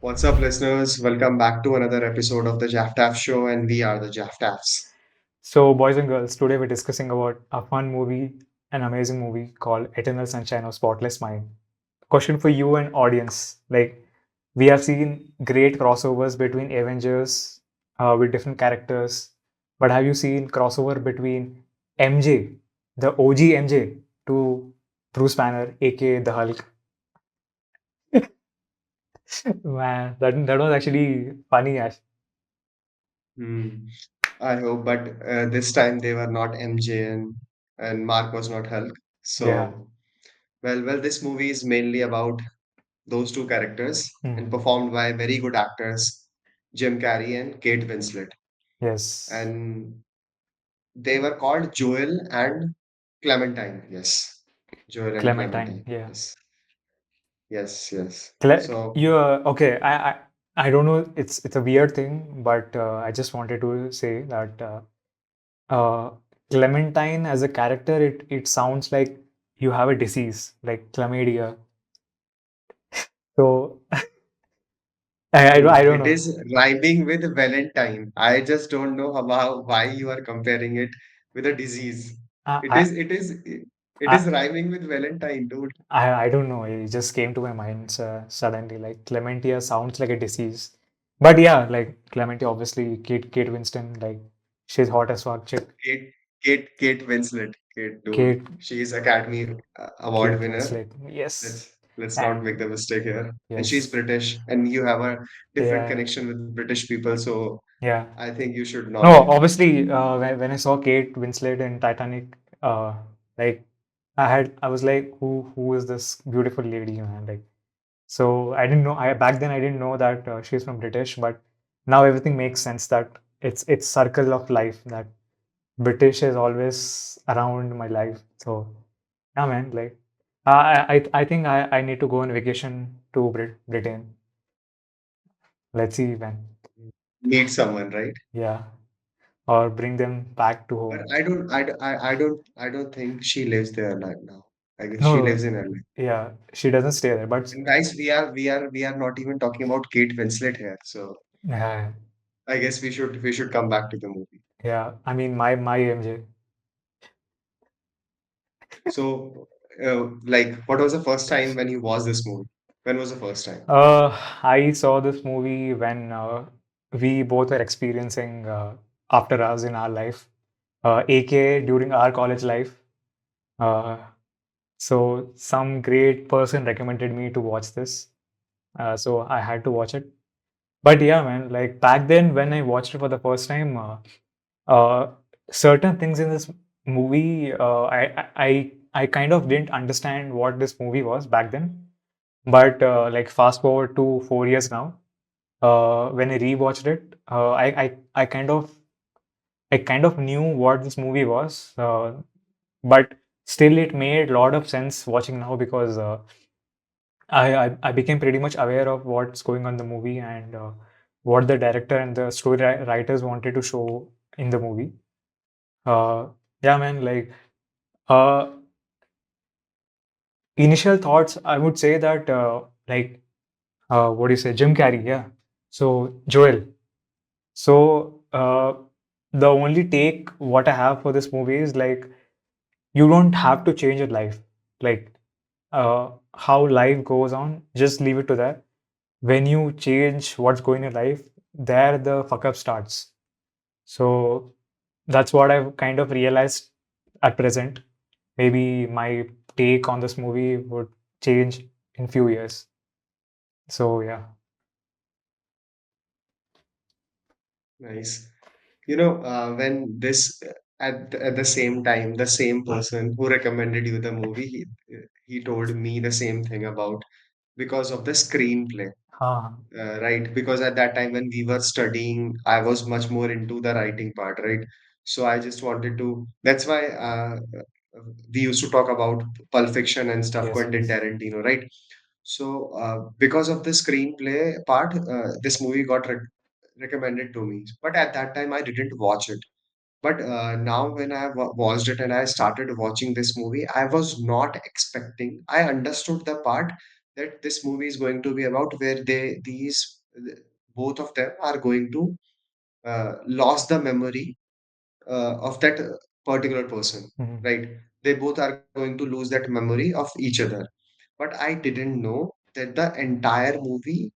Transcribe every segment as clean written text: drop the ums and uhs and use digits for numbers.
What's up, listeners? Welcome back to another episode of the Jaftaf Show, and we are the Jaftafs. So, boys and girls, today we're discussing about a fun movie, an amazing movie called Eternal Sunshine of Spotless Mind. Question for you and audience: we have seen great crossovers between Avengers with different characters, but have you seen crossover between MJ, the OG MJ, to Bruce Banner, aka the Hulk? Man, that was actually funny. Hmm. I hope, but this time they were not MJ and Mark was not Hulk. Yeah. So, well, this movie is mainly about those two characters and Mhm. performed by very good actors, Jim Carrey and Kate Winslet. Yes. And they were called Joel and Clementine. Yes, Joel and Clementine. Clementine. Yeah. Yes, yes. You So, okay? I don't know. It's a weird thing, but I just wanted to say that uh, Clementine as a character, it sounds like you have a disease like chlamydia. So I don't It know. is rhyming with Valentine. I just don't know why you are comparing it with a disease. It I is it is it is I rhyming with Valentine, dude. I don't know. It just came to my mind suddenly. Like Clementia sounds like a disease, but yeah, like Clementia, obviously Kate Winston, like she's hot as fuck chick. Kate Kate Winslet. Kate, dude. Kate She is Academy Award Kate winner. Winslet, yes, Let's not make and the mistake here. And she's yes, British, and you have a different yeah, connection with British people, so yeah. I think you should No, not. obviously, when I saw Kate Winslet in Titanic, like I was like, who is this beautiful lady, man? Like, so I didn't know. I back then I didn't know that she's from British, but now everything makes sense that it's circle of life that British is always around my life. So yeah, man, like I think I need to go on vacation to Britain. Let's see when. Meet someone, right? Yeah, or bring them back to But home. I don't think she lives there right now. I guess she No, lives in LA. yeah, she doesn't stay there, but And guys, we are not even talking about Kate Winslet here. So yeah, I guess we should come back to the movie. yeah. I mean, my MJ. So like what was the first time when you watched this movie? When was the first time? I saw this movie when we both were experiencing after us in our life, aka during our college life. Uh, so some great person recommended me to watch this, so I had to watch it. But yeah, man, like back then when I watched it for the first time, uh, certain things in this movie, I kind of didn't understand what this movie was back then. But like fast forward to 4 years now, when I rewatched it, I kind of knew what this movie was, but still it made a lot of sense watching now because I became pretty much aware of what's going on in the movie and what the director and the story writers wanted to show in the movie. Uh, yeah, man, like uh, initial thoughts, I would say that what do you say, Jim Carrey, yeah. So Joel. So the only take what I have for this movie is like you don't have to change your life. Like how life goes on, just leave it to that. When you change what's going in your life, there the fuck up starts. So that's what I've kind of realized at present. Maybe my take on this movie would change in few years. So yeah. Nice. You know, when this at the same time, the same person who recommended you the movie, he told me the same thing about because of the screenplay. Huh. Right, because at that time when we were studying, I was much more into the writing part, right? So I just wanted to. That's why we used to talk about Pulp Fiction and stuff, Yes, Quentin yes. Tarantino, right? So because of the screenplay part, this movie got recommended to me. But at that time, I didn't watch it. But now, when I watched it and I started watching this movie, I was not expecting. I understood the part, that this movie is going to be about, where both of them are going to lost the memory of that particular person, Mhm. right? They both are going to lose that memory of each other. But I didn't know that the entire movie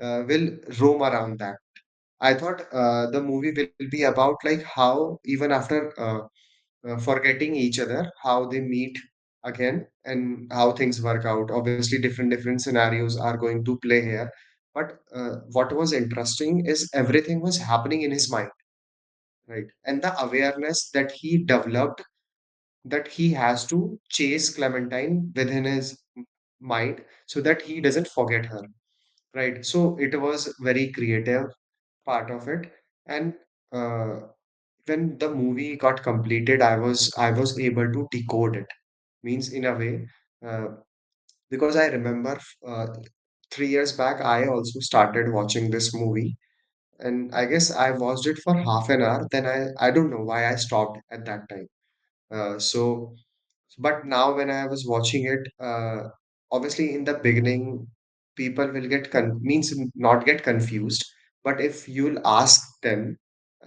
will roam around that. I thought the movie will be about like how even after forgetting each other, how they meet again and how things work out. Obviously, different scenarios are going to play here. But what was interesting is everything was happening in his mind, right? And the awareness that he developed, that he has to chase Clementine within his mind so that he doesn't forget her, right? So it was very creative part of it. And uh, when the movie got completed, I was able to decode it. Means in a way, uh, because I remember 3 years back, I also started watching this movie, and I guess I watched it for half an hour. Then I don't know why I stopped at that time. So, but now when I was watching it, obviously in the beginning, people will get means not get confused. But if you'll ask them,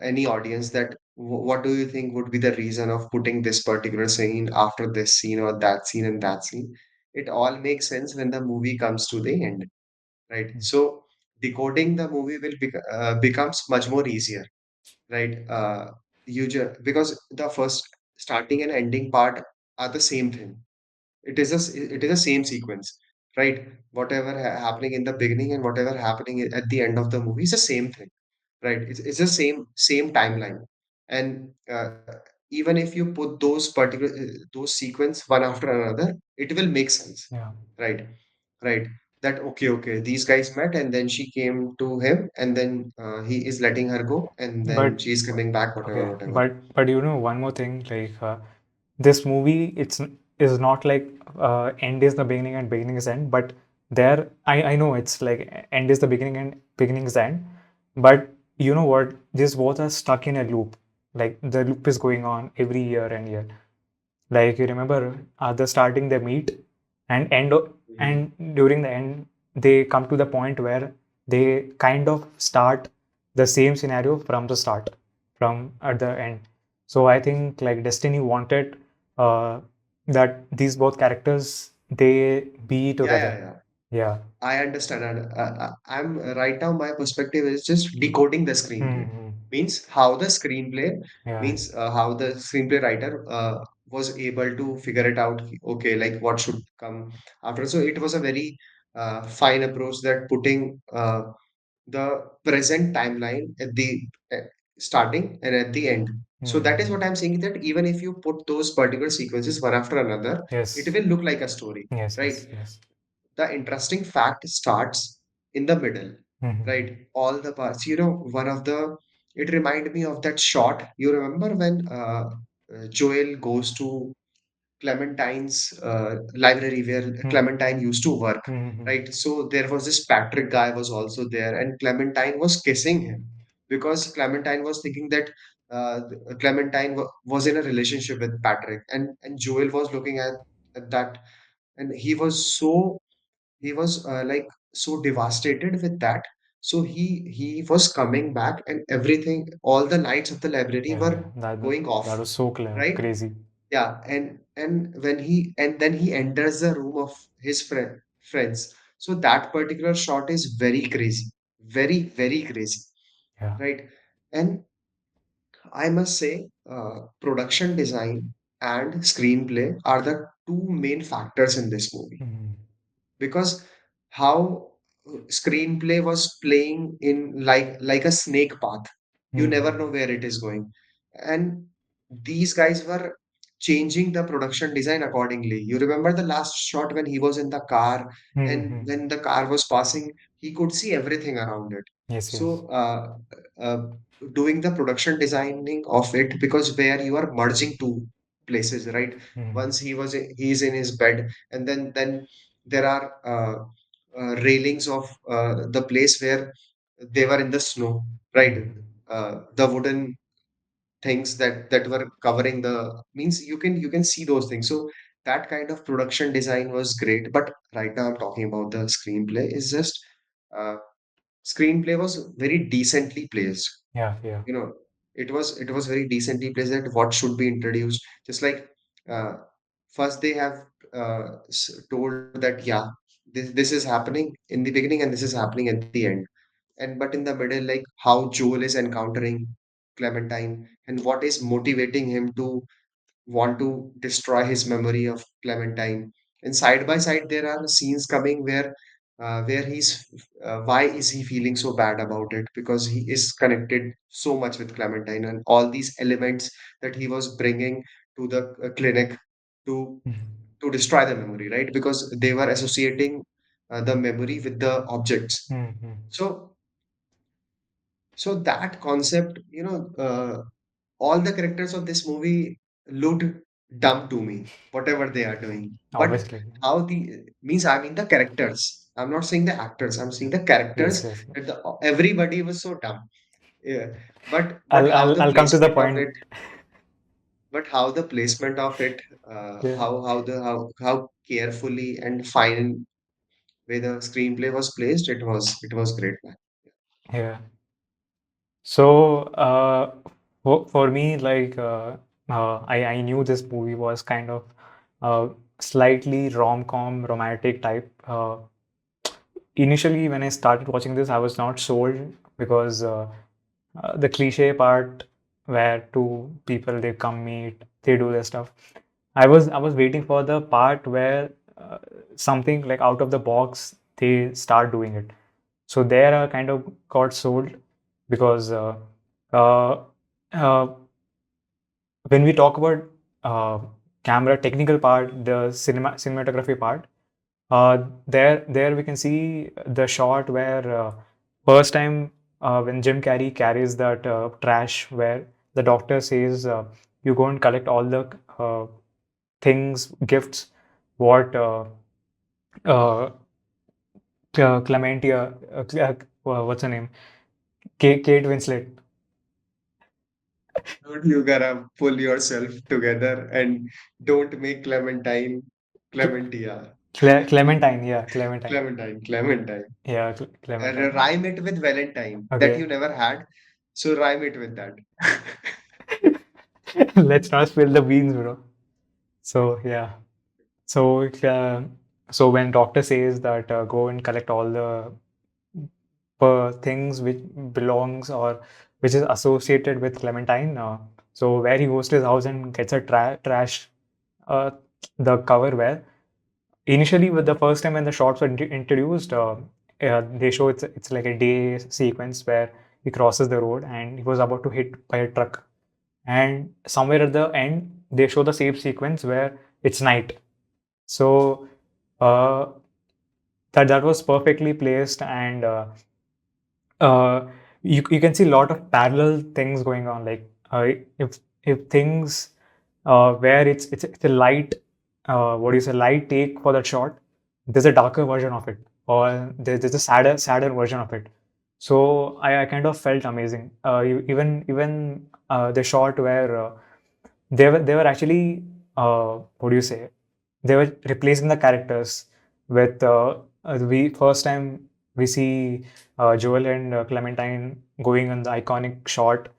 any audience, that what do you think would be the reason of putting this particular scene after this scene or that scene and that scene, it all makes sense when the movie comes to the end, right? Mhm. So decoding the movie will becomes much more easier, right? Because the first starting and ending part are the same thing. It is a same sequence, right? Whatever happening in the beginning and whatever happening at the end of the movie is the same thing, right? It's the same timeline. And even if you put those sequence one after another, it will make sense, Yeah. right? Right. That okay, these guys met and then she came to him and then he is letting her go and then But she's coming back, whatever, okay, whatever. but you know one more thing, like this movie, is not like end is the beginning and beginning is end. But there, I know it's like end is the beginning and beginning is end. But you know what? These both are stuck in a loop. Like the loop is going on every year and year. Like you remember at the starting they meet and Mhm. and during the end they come to the point where they kind of start the same scenario from the start, from at the end. So I think like Destiny wanted uh, that these both characters they be Yeah, together. yeah, yeah. Yeah. I understand. And I'm right now, my perspective is just decoding the screenplay. Mm-hmm. Means how the screenplay, Yeah. means how the screenplay writer was able to figure it out. Okay, like what should come after. So it was a very fine approach, that putting the present timeline at the uh, starting and at the end. So that is Mm-hmm. what I'm saying, that even if you put those particular sequences one after another, it Yes. will look like a story, Yes. right? Yes. Yes. The interesting fact starts in the middle, Mm-hmm. right? All the parts, one of the, it reminded me of that shot. You remember when Joel goes to Clementine's library where Clementine used to work, Mm-hmm. right? So there was this Patrick guy was also there, and Clementine was kissing him because Clementine was thinking that Clementine was in a relationship with Patrick, and Joel was looking at that, and he was like so devastated with that. So he was coming back, and everything, all the lights of the library Yeah. were That going that off, was so right? crazy. Yeah, and then he enters the room of his friends. So that particular shot is very crazy, very crazy, Yeah. right? And I must say, production design and screenplay are the two main factors in this movie, Mm-hmm. because how screenplay was playing in like a snake path. You never know Mm-hmm. where it is going, and these guys were changing the production design accordingly. You remember the last shot when he was in the car, and Mm-hmm. when the car was passing, he could see everything around it. Yes, yes. So uh, doing the production designing of it, because where you are merging two places, right? Mm-hmm. Once he's in his bed, and then there are railings of the place where they were in the snow, right? Mm-hmm. The wooden things that were covering the, means you can see those things. So that kind of production design was great. But right now I'm talking about the screenplay. Is just uh, screenplay was very decently placed. Yeah, yeah. You know, it was very decently placed that what should be introduced. Just like uh, first they have told that yeah, this is happening in the beginning and this is happening at the end. And but in the middle, like how Joel is encountering Clementine and what is motivating him to want to destroy his memory of Clementine. And side by side, there are scenes coming where he's why is he feeling so bad about it? Because he is connected so much with Clementine and all these elements that he was bringing to the clinic to Mhm. to destroy the memory, right? Because they were associating the memory with the objects. Mhm. So so that concept, all the characters of this movie looked dumb to me, whatever they are doing. But Obviously. how the means I mean the characters. I'm not saying the actors. I'm saying the characters. Yes, yes. That everybody was so dumb. Yeah. But how the I'll come to the placement of point. it. But how the placement of it. Yeah, How carefully and fine way the screenplay was placed. It was great, man. yeah. So, for me, like, I knew this movie was kind of slightly rom-com romantic type. Initially, when I started watching this, I was not sold because the cliche part where two people they come meet, they do their stuff. I was waiting for the part where something like out of the box they start doing it. So there I kind of got sold because uh, uh, when we talk about uh, camera technical part, the cinematography part, there we can see the shot where first time when Jim Carrey carries that trash where the doctor says you go and collect all the things, gifts, what uh, Clementia, what's her name? Kate Winslet. Dude, you gotta pull yourself together and don't make Clementine Cle- Clementia. Clementine, yeah, Clementine. Clementine. Yeah, Clementine. Rhyme it with Valentine that Okay. you never had. So rhyme it with that. Let's not spill the beans, bro. So, yeah. So, so when doctor says that go and collect all the things which belongs or which is associated with Clementine, so where he goes to his house and gets a trash, uh, the cover where initially with the first time when the shots were introduced, they show it's like a day sequence where he crosses the road and he was about to hit by a truck, and somewhere at the end they show the same sequence where it's night. So uh, that was perfectly placed, and uh, you can see a lot of parallel things going on. Like if things where it's a light, what do you say, light take for that shot, there's a darker version of it, or there's a sadder version of it. So I kind of felt amazing. Even the shot where they were actually what do you say, they were replacing the characters with we first time we see Joel and Clementine going on the iconic shot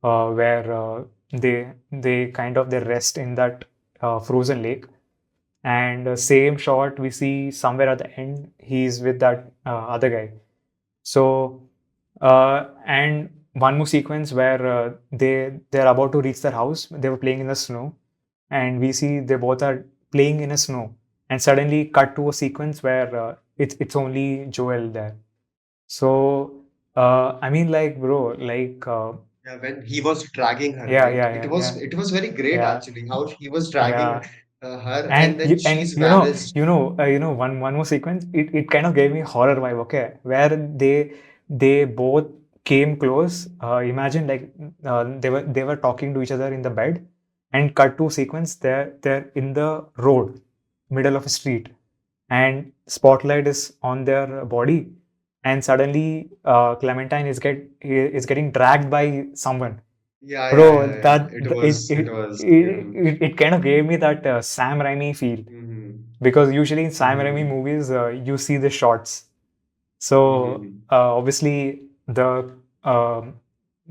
where they kind of they rest in that frozen lake, and same shot we see somewhere at the end he's with that other guy. So and one more sequence where they're about to reach their house, they were playing in the snow, and we see they both are playing in a snow, and suddenly cut to a sequence where it's only Joel there. So I mean, like, bro, like Yeah, when he was dragging her, yeah, right? yeah, It yeah, was yeah, it was very great yeah, actually how he was dragging yeah. her and And then and she's vanished. one more sequence. It kind of gave me horror vibe. Okay, where they both came close. Imagine like they were talking to each other in the bed, and cut to sequence. They're in the road, middle of a street, and spotlight is on their body, and suddenly Clementine is getting dragged by someone, Yeah, yeah, Bro, yeah, yeah. that It was, it was. it kind of gave me that Sam Raimi feel, Mm-hmm. because usually in Sam Raimi Mm-hmm. movies you see the shots. So Mm-hmm. obviously the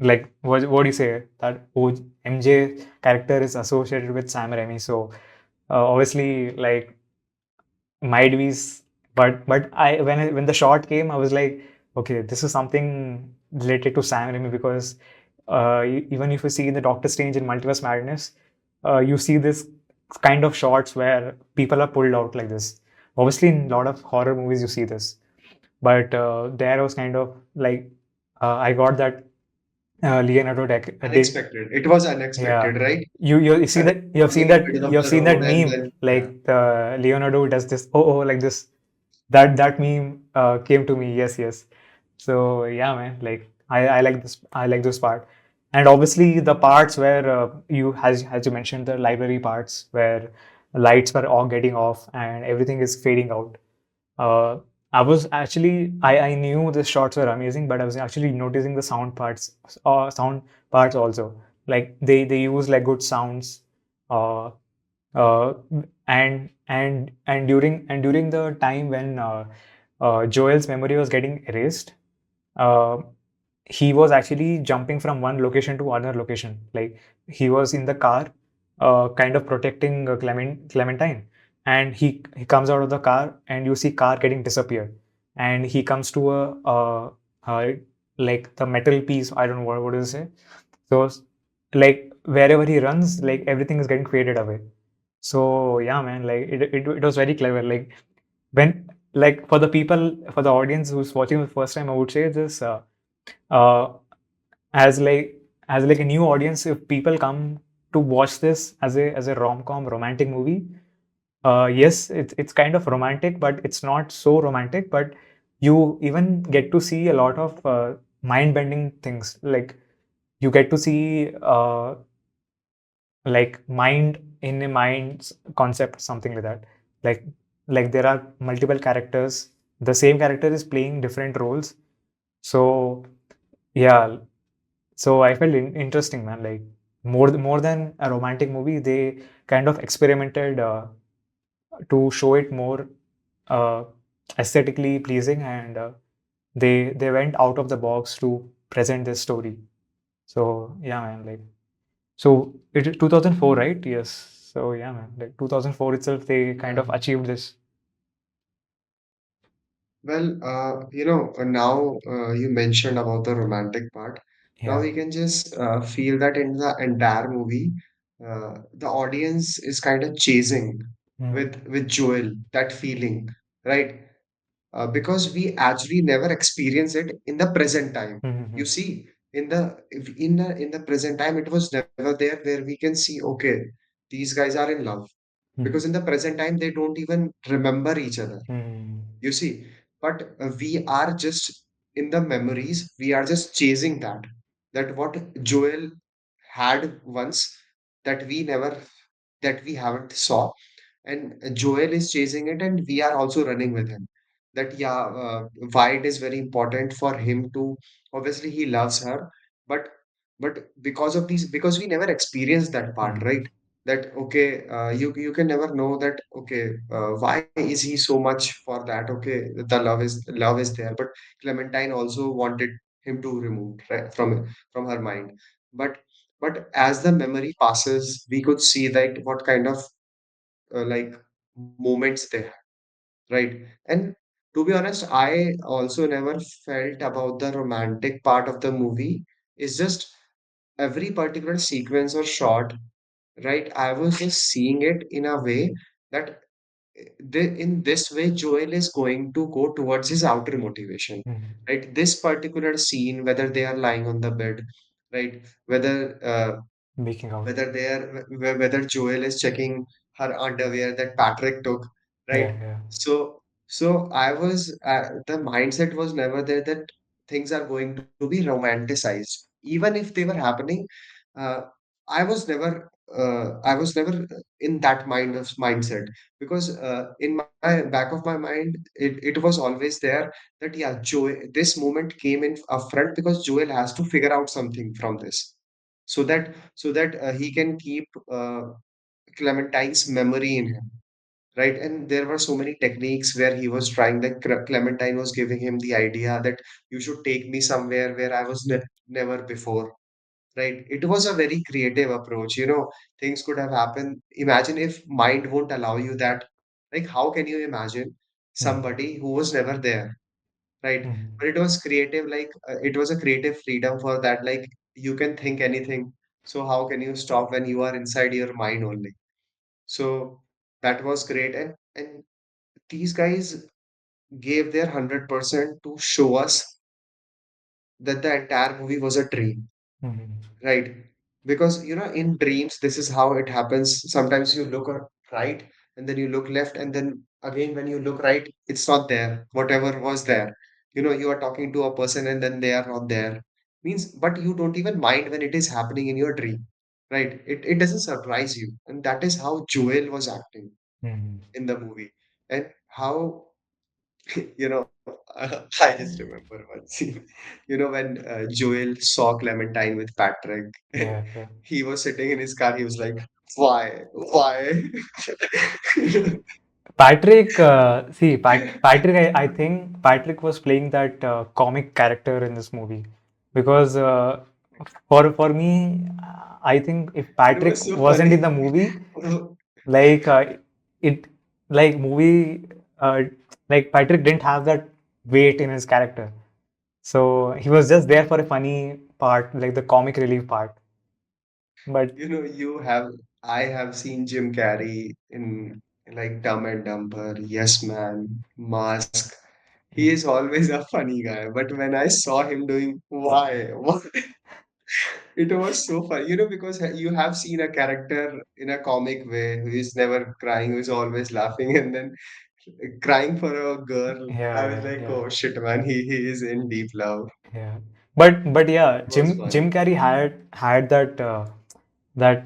like what do you say, that MJ character is associated with Sam Raimi. So obviously like might be, but I when the shot came, I was like, okay, this is something related to Sam Raimi, because even if you see in the Doctor Strange in Multiverse Madness, you see this kind of shots where people are pulled out like this. Obviously, in a lot of horror movies, you see this, but there was kind of like I got that Leonardo Unexpected. It was yeah, unexpected, right? you see that, Suddenly coming in middle you of have the seen that road and meme, then, yeah. like the Leonardo does this, oh like this, that meme came to me. Yes, yes. So yeah, man, like I like this, I like this part. And obviously the parts where you, as you mentioned, the library parts where lights were all getting off and everything is fading out. uh, I was actually, I knew the shots were amazing, but I was actually noticing the sound parts also. Like they use like good sounds, uh, uh, and during the time when Joel's memory was getting erased, uh, he was actually jumping from one location to another location. Like he was in the car, kind of protecting Clementine, and he comes out of the car, and you see car getting disappeared, and he comes to uh like the metal piece. I don't know what to say. So like wherever he runs, like everything is getting faded away. So yeah, man, like it was very clever. Like when, like for the people, for the audience who's watching the first time, I would say this. Uh, as like a new audience, if people come to watch this as a rom-com romantic movie, yes, it's kind of romantic, but it's not so romantic. But you even get to see a lot of mind-bending things. Like you get to see like mind in a mind concept, something like that. Like there are multiple characters. The same character is playing different roles. So yeah, so I felt interesting, man. Like more than a romantic movie, they kind of experimented to show it more uh, aesthetically pleasing, and they went out of the box to present this story. So yeah, man. Like so, it is 2004, right? Yes. So yeah, man. Like 2004 itself, they kind Yeah. of achieved this. Well, now you mentioned about the romantic part. Now Yeah. we can just feel that in the entire movie, the audience is kind of chasing Mm-hmm. with Joel, that feeling, right? Because we actually never experience it in the present time. Mm-hmm. You see, in the present time, it was never there where we can see, okay, these guys are in love. Because in the present time, they don't even remember each other. Mm-hmm. You see, but we are just in the memories, we are just chasing that what Joel had once, that we never, that we haven't saw, and Joel is chasing it, and we are also running with him. That yeah, why it is very important for him to, obviously he loves her, but because of these, because we never experienced that part, Mm-hmm. right? That okay, you can never know that okay, why is he so much for that? Okay, the love is there, but Clementine also wanted him to remove, right, from her mind. But as the memory passes, we could see that what kind of like moments they have, right? And to be honest, I also never felt about the romantic part of the movie. It's just every particular sequence or shot, right? I was just seeing it in a way that in this way, Joel is going to go towards his outer motivation, Mm-hmm. right? This particular scene, whether they are lying on the bed, right? Making out. Whether Joel is checking her underwear that Patrick took, Yeah, right? yeah. So I was the mindset was never there that things are going to be romanticized, even if they were happening. Uh, I was never in that mindset, because in my back of my mind, it was always there that yeah, Joel, this moment came in upfront because Joel has to figure out something from this. so that he can keep Clementine's memory in him, right? And there were so many techniques where he was trying, that Clementine was giving him the idea that you should take me somewhere where I was never before, right? It was a very creative approach. Things could have happened. Imagine if mind won't allow you that. Like, how can you imagine Mhm. somebody who was never there, right? Mhm. But it was creative, like it was a creative freedom for that. Like, you can think anything. So how can you stop when you are inside your mind only? So that was great. And these guys gave their 100% to show us that the entire movie was a dream. Mhm. Right. Because, in dreams, this is how it happens. Sometimes you look right and then you look left, and then again, when you look right, it's not there. Whatever was there. You are talking to a person and then they are not there. Means, but you don't even mind when it is happening in your dream. Right. It doesn't surprise you. And that is how Joel was acting Mhm. in the movie. And how, I just remember one scene, when Joel saw Clementine with Patrick, and Yeah, yeah. he was sitting in his car, he was like, why? Why? Patrick, Patrick, I think Patrick was playing that comic character in this movie because for me, I think if It Patrick was so wasn't in funny. the movie, like it, like movie, like Patrick didn't have that weight in his character, so he was just there for a funny part, like the comic relief part. But I have seen Jim Carrey in like Dumb and Dumber, Yes Man, Mask. He is always a funny guy. But when I saw him doing why? It was so funny, because you have seen a character in a comic way who is never crying, who is always laughing, and then crying for a girl. yeah, I was yeah, like, yeah. oh shit, man, he is in deep love. Yeah, but yeah, It was Jim funny. Carrey had that that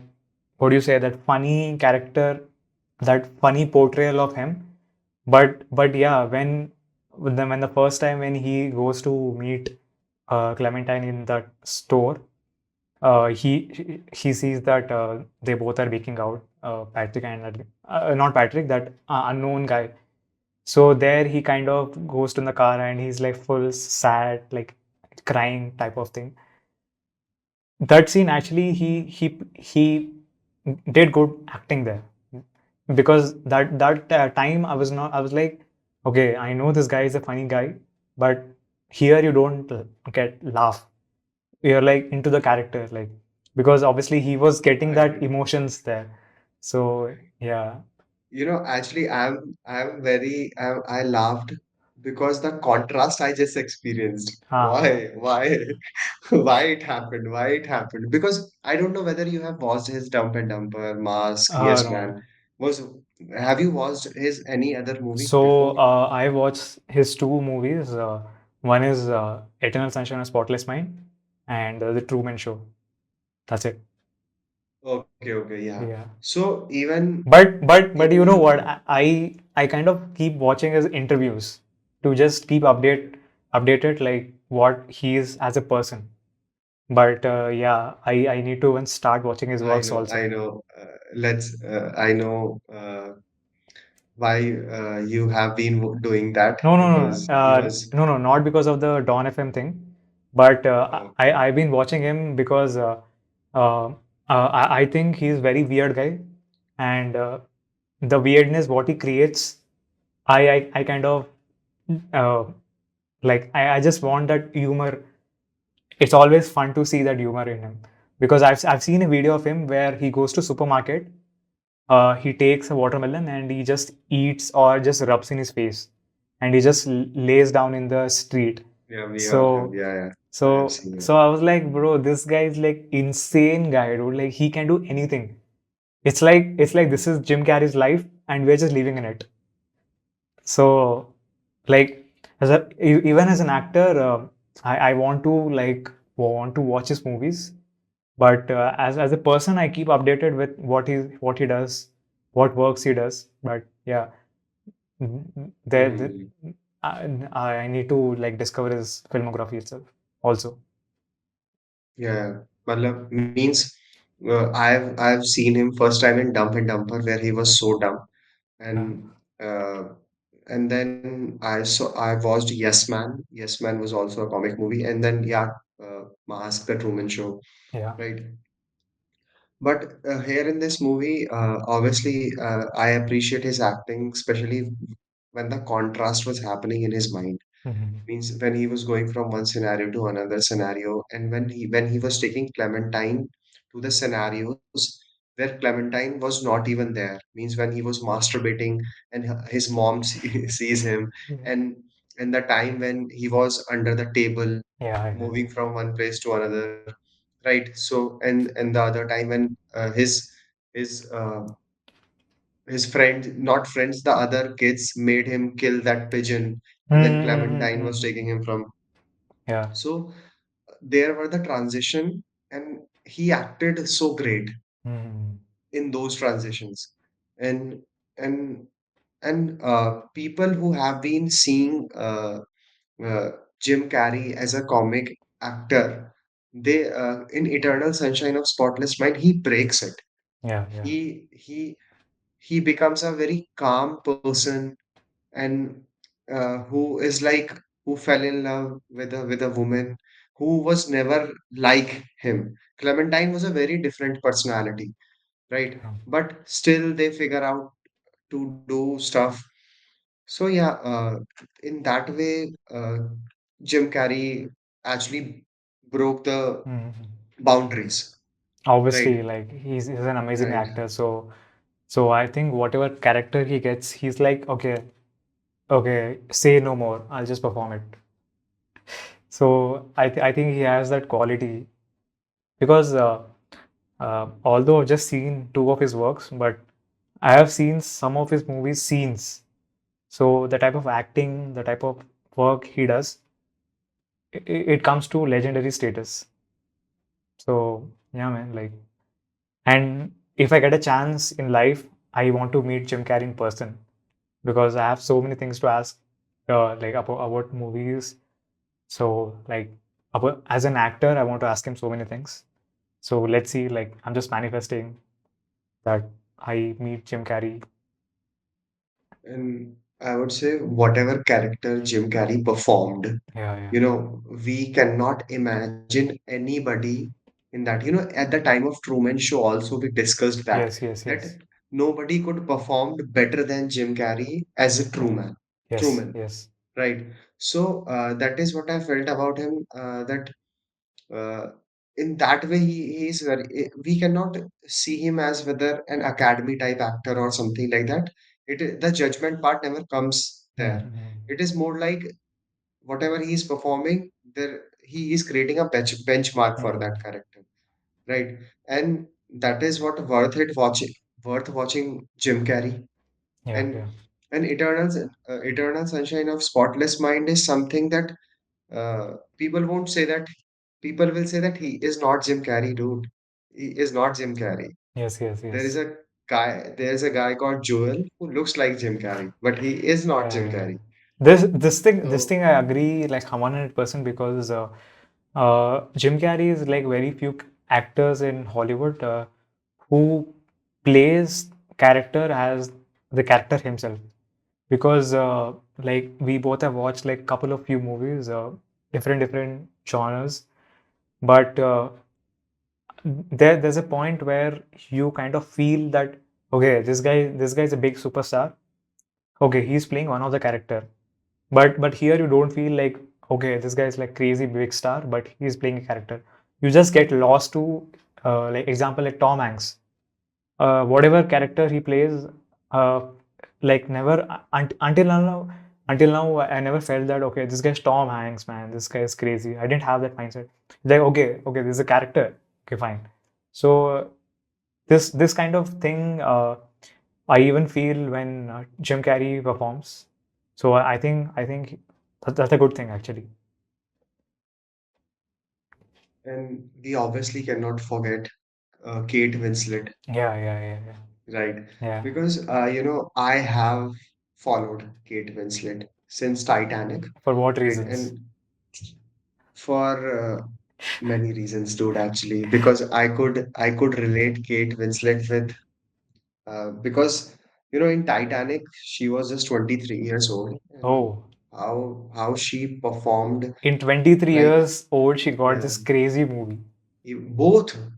what do you say, that funny character, that funny portrayal of him. But yeah, when the first time when he goes to meet Clementine in that store, he sees that they both are making out, Patrick and not Patrick, that unknown guy. So there he kind of goes to the car and he's like full sad, like crying type of thing. That scene actually he did good acting there, because that time I was like, okay, I know this guy is a funny guy, but here you don't get laugh. You're like into the character, like, because obviously he was getting that I emotions there. So yeah. Actually, I laughed because the contrast I just experienced. Uh, Why, why it happened? Why it happened? Because I don't know whether you have watched his Dump and Dumper, Mask, Yes no, Man. no. Was Have you watched his any other movie So before? I watched his two movies. One is Eternal Sunshine of Spotless Mind, and The Truman Show. That's it. Okay, okay, yeah. Yeah. So even But you know what? in I kind of keep watching his interviews to just keep updated, like what he is as a person. But yeah, I need to even start watching his works I also. know. I know why you have been doing that, No, no, because no, he was. no, no, not because of the Dawn FM thing, but Okay. I've been watching him because uh, I think he's very weird guy, and the weirdness what he creates, I kind of uh, like I just want that humor. It's always fun to see that humor in him, because I've seen a video of him where he goes to supermarket, he takes a watermelon and he just eats or just rubs in his face, and he just lays down in the street. Yeah, we all have. So Yeah, yeah. I have so seen it. so I was like, bro, this guy is like insane guy, dude. Like he can do anything. It's like this is Jim Carrey's life, and we're just living in it. So, like, even as an actor, I want to watch his movies, but as a person, I keep updated with what he does, what works he does. But yeah, there, Mhm. I need to like discover his filmography itself also. Yeah. Matlab, means I've seen him first time in Dumb and Dumber where he was so dumb, Yeah. and uh, then I watched Yes Man. Yes Man was also a comic movie, and then yeah, Mask, the Truman Show, Yeah. right? But here in this movie, obviously, I appreciate his acting, especially when the contrast was happening in his mind. Mhm. Means when he was going from one scenario to another scenario, and when he was taking Clementine to the scenarios where Clementine was not even there. Means when he was masturbating and his mom sees him, Yeah. and the time when he was under the table, Yeah. Yeah. moving from one place to another, right? So and the other time when his his friend, not friends, the other kids made him kill that pigeon when Clementine was Mm-hmm. taking him from. Yeah. So there were the transition, and he acted so great Mm-hmm. in those transitions, and and people who have been seeing uh, Jim Carrey as a comic actor, they in Eternal Sunshine of Spotless Mind, he breaks it. Yeah. Yeah. He he he becomes a very calm person, and who is like, who fell in love with a woman who was never like him. Clementine was a very different personality, right? Yeah. But still they figure out to do stuff. So yeah, in that way, Jim Carrey actually broke the Mm-hmm. boundaries, Obviously, right? like he's an amazing Right. actor. So I think whatever character he gets, he's like, okay, okay, say no more. I'll just perform it. So I think he has that quality because although I've just seen two of his works, but I have seen some of his movies scenes. So the type of acting, the type of work he does, it comes to legendary status. So yeah, man, like, and if I get a chance in life, I want to meet Jim Carrey in person because I have so many things to ask, like about movies. So like as an actor, I want to ask him so many things. So let's see, like I'm just manifesting that I meet Jim Carrey. And I would say whatever character Jim Carrey performed, Yeah, yeah. we cannot imagine anybody in that. At the time of Truman Show, also we discussed that Yes, yes, that yes. nobody could perform better than Jim Carrey as a Yeah. Truman. Yes, Truman, yes. right? So that is what I felt about him. That uh, in that way, he's very. We cannot see him as whether an academy type actor or something like that. The judgment part never comes there. Mm-hmm. It is more like whatever he is performing, there he is creating a benchmark for that Mm-hmm. character, right? And that is what worth watching Jim Carrey. Yeah, And yeah. Eternal Sunshine of Spotless Mind is something that people won't say that. People will say that he is not Jim Carrey, dude. He is not Jim Carrey. Yes, yes, There is yes. a there's a guy called Joel who looks like Jim Carrey, but he is not Yeah, Jim yeah. Carrey. This thing So I agree like 100% because Jim Carrey is like very few actors in Hollywood who plays character as the character himself. Because like we both have watched like couple of few movies, different genres, but there's a point where you kind of feel that okay, this guy is a big superstar. Okay, he's playing one of the character. But here you don't feel like okay, this guy is like crazy big star, but he's playing a character. You just get lost to like example like Tom Hanks. Whatever character he plays, uh, like never until now I never felt that okay, this guy's Tom Hanks, man. This guy is crazy. I didn't have that mindset. Like okay, this is a character. Okay, fine. So this kind of thing I even feel when Jim Carrey performs. So I think that's a good thing actually. and we obviously cannot forget Kate Winslet, Yeah, yeah, yeah, yeah. right? Yeah. Because I have followed Kate Winslet since Titanic, For what right? reasons? And for Many reasons, dude, actually, because I could relate Kate Winslet with because in Titanic she was just 23 years old, and Oh, how she performed, in 23 like, years old, she got yeah, this crazy movie.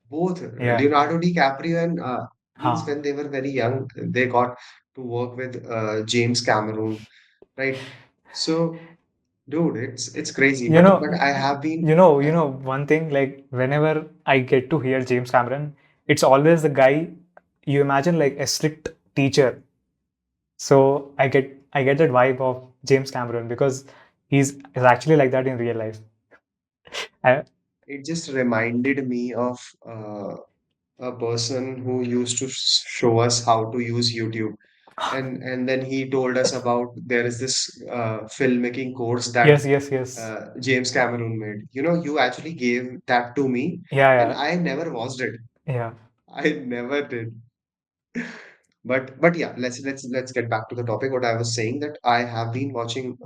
both Yeah. Leonardo DiCaprio and means Huh. when they were very young, they got to work with James Cameron, right? So, dude, it's crazy, You but know, but I have been. one thing, like whenever I get to hear James Cameron, it's always the guy you imagine like a strict teacher. So I get that vibe of James Cameron because is actually like that in real life. I, It just reminded me of a person who used to show us how to use YouTube. And then he told us about there is this filmmaking course that yes, yes, yes. James Cameron made. You actually gave that to me, Yeah, and yeah, I never watched it. yeah. I never did. But yeah, let's get back to the topic. What I was saying, that I have been watching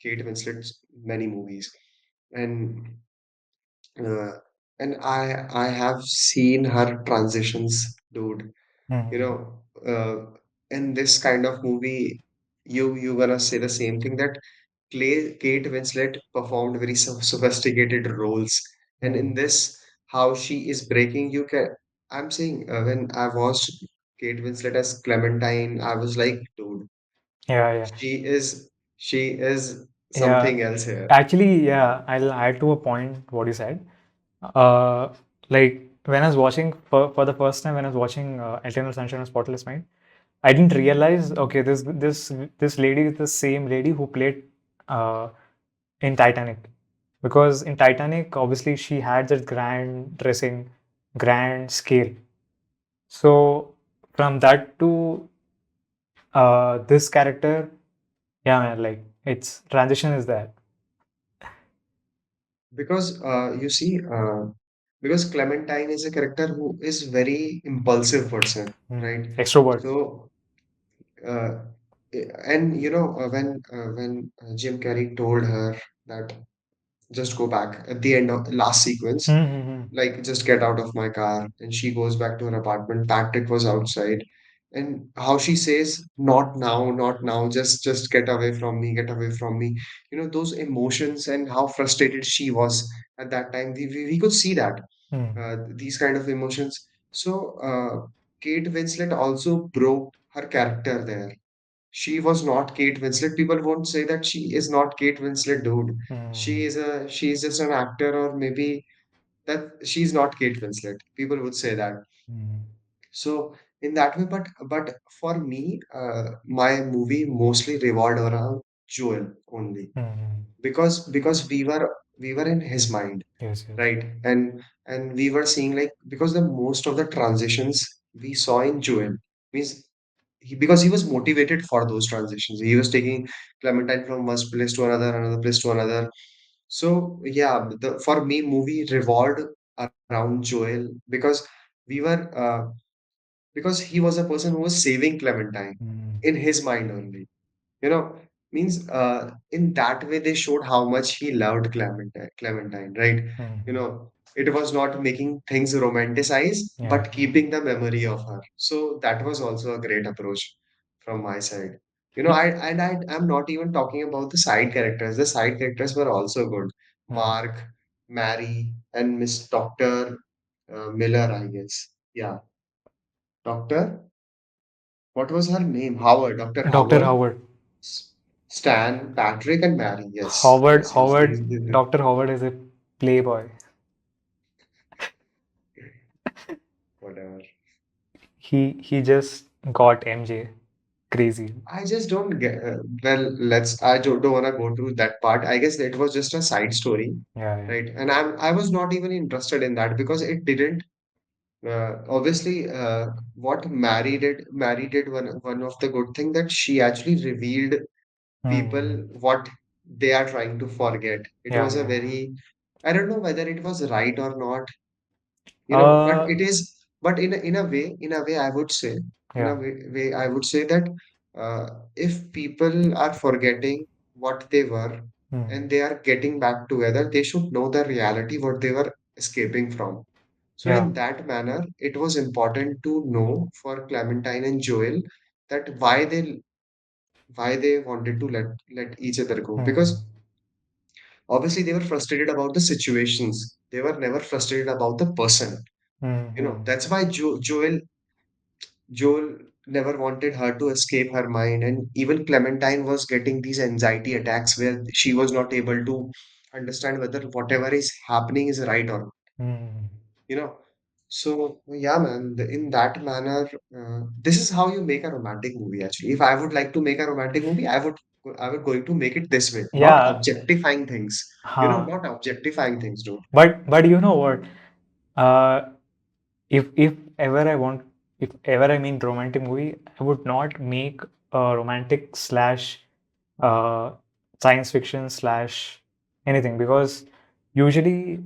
Kate Winslet's many movies, and uh, and I have seen her transitions, dude. You Hmm. know, in this kind of movie, you gonna say the same thing, that Kate Winslet performed very sophisticated roles, and in Hmm. this, how she is breaking. I'm saying, when I watched Kate Winslet as Clementine, I was like, dude, Yeah, yeah, she is she is yeah. something else here. Actually, yeah, I'll add to a point what you said. Uh, like when I was watching for the first time when I was watching Eternal Sunshine of Spotless Mind, I didn't realize, okay, this lady is the same lady who played uh, in Titanic. Because in Titanic, obviously, she had that grand dressing, grand scale. So from that to this character, yeah, man, like its transition is there. Because you see, because Clementine is a character who is very impulsive person, right? Extrovert. So, uh, and when Jim Carrey told her that just go back at the end of the last sequence, Mm-hmm. like, just get out of my car, and she goes back to her apartment. Patrick was outside, and how she says, not now, not now, just get away from me, get away from me. Those emotions, and how frustrated she was at that time. We could see that, Mm. these kind of emotions. So Kate Winslet also broke her character there. She was not Kate Winslet. People won't say that she is not Kate Winslet, dude. Mm. She's just an actor, or maybe that she's not Kate Winslet. People would say that. Mm. So in that way, but for me, my movie mostly revolved around Joel only, Mm. because we were in his mind, Yes, yes. right? And we were seeing, like, because the most of the transitions we saw in Joel means because he was motivated for those transitions. He was taking Clementine from one place to another place to another. So yeah, for me, movie revolved around Joel, because he was a person who was saving Clementine Mm. in his mind only. You know, means in that way they showed how much he loved Clementine, right? Mm. It was not making things romanticized, Yeah, but yeah. keeping the memory of her. So that was also a great approach from my side. Y- I'm not even talking about the side characters. The side characters were also good. Mm. Mark, Mary, and Miss Doctor Miller, I guess. Yeah, Doctor. What was her name? Howard. Doctor Dr. Howard. Howard. S- Stan, Patrick, and Mary. Yes, Howard, yes, yes. Howard, Dr. Howard is a playboy. Whatever. He just got MJ crazy. I just don't get. Well, I don't want to go through that part. I guess it was just a side story, Yeah, yeah. right? And I was not even interested in that because it didn't. Obviously, Mary did one of the good thing, that she actually revealed people Mm. what they are trying to forget. It Yeah, was a yeah. very, I don't know whether it was right or not, but Uh, it is, but in a way, I would say, in yeah. a way I would say that if people are forgetting what they were, Hmm. and they are getting back together, they should know the reality what they were escaping from. So Yeah. in that manner, it was important to know for Clementine and Joel that why they wanted to let each other go, Hmm. because obviously they were frustrated about the situations. They were never frustrated about the person. Hmm. That's why Joel never wanted her to escape her mind, and even Clementine was getting these anxiety attacks where she was not able to understand whether whatever is happening is right or not. Hmm. You know, so yeah, man. In that manner, this is how you make a romantic movie. Actually, if I would like to make a romantic movie, I would going to make it this way, not Yeah. objectifying things. Huh. Not objectifying things, dude. But you know what? Uh, if ever I want, if ever I mean romantic movie, I would not make a romantic slash uh, science fiction slash anything, because usually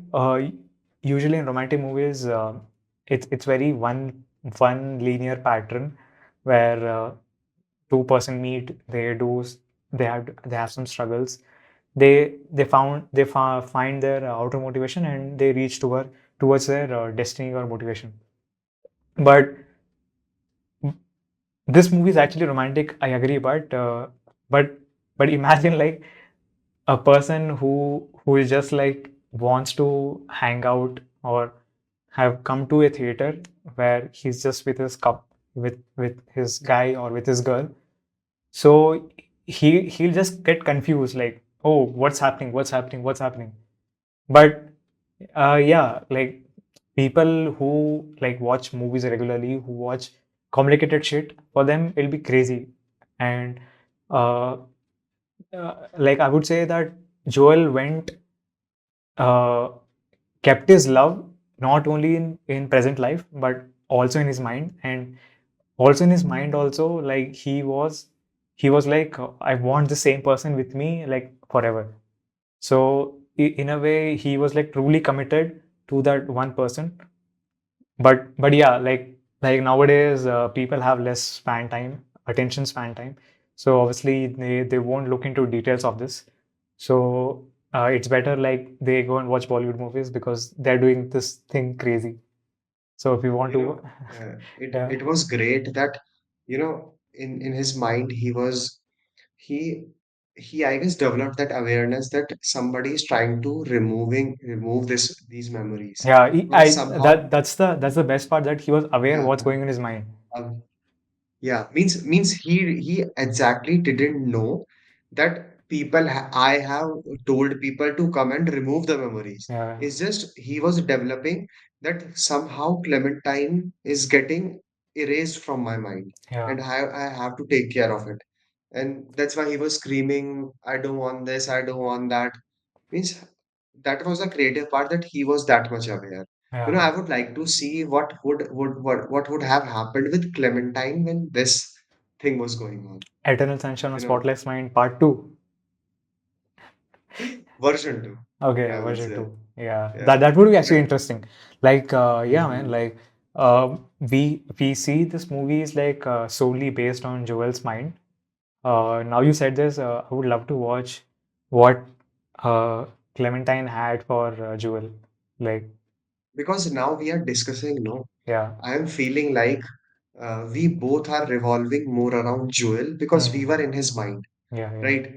usually in romantic movies it's very one linear pattern where two-person meet, they have some struggles, they find their outer motivation, and they reach towards their destiny or motivation. But this movie is actually romantic, I agree, but but imagine like a person who is just like wants to hang out or have come to a theater where he's just with his cup, with his guy or with his girl. So he'll just get confused, like, oh, what's happening. But yeah, like people who like watch movies regularly, who watch complicated shit, for them it'll be crazy. And uh, like I would say that Joel went uh, kept his love not only in present life but also in his mind, and also in his mind also, like he was like, I want the same person with me like forever. So in a way he was like truly committed to that one person. But yeah, like nowadays people have less span time, attention span time. So obviously they won't look into details of this. So it's better like they go and watch Bollywood movies because they're doing this thing crazy. So if you want You to know, it yeah, it was great that in his mind he he I guess developed that awareness that somebody is trying to remove these memories, yeah, but somehow that's the best part, that he was aware yeah what's going in his mind. um, yeah, means he exactly didn't know that I have told people to come and remove the memories. Yeah, It's just he was developing that somehow Clementine is getting erased from my mind, yeah, and I have to take care of it. And that's why he was screaming, I don't want this, I don't want that. Means that was the creative part, that he was that much aware. yeah. I would like to see what would have happened with Clementine when this thing was going on. Eternal Sunshine of You know, Spotless Mind Part 2. version two, Okay, I would version say. 2. Yeah, Yeah. that would be actually But interesting. Like, yeah, man, mhm. like, we see this movie is like solely based on Joel's mind. Now you said this, I would love to watch what uh, Clementine had for Joel. Like, Because now we are discussing, no, yeah, I am feeling like we both are revolving more around Joel because we were mm, in his mind, yeah, yeah, right?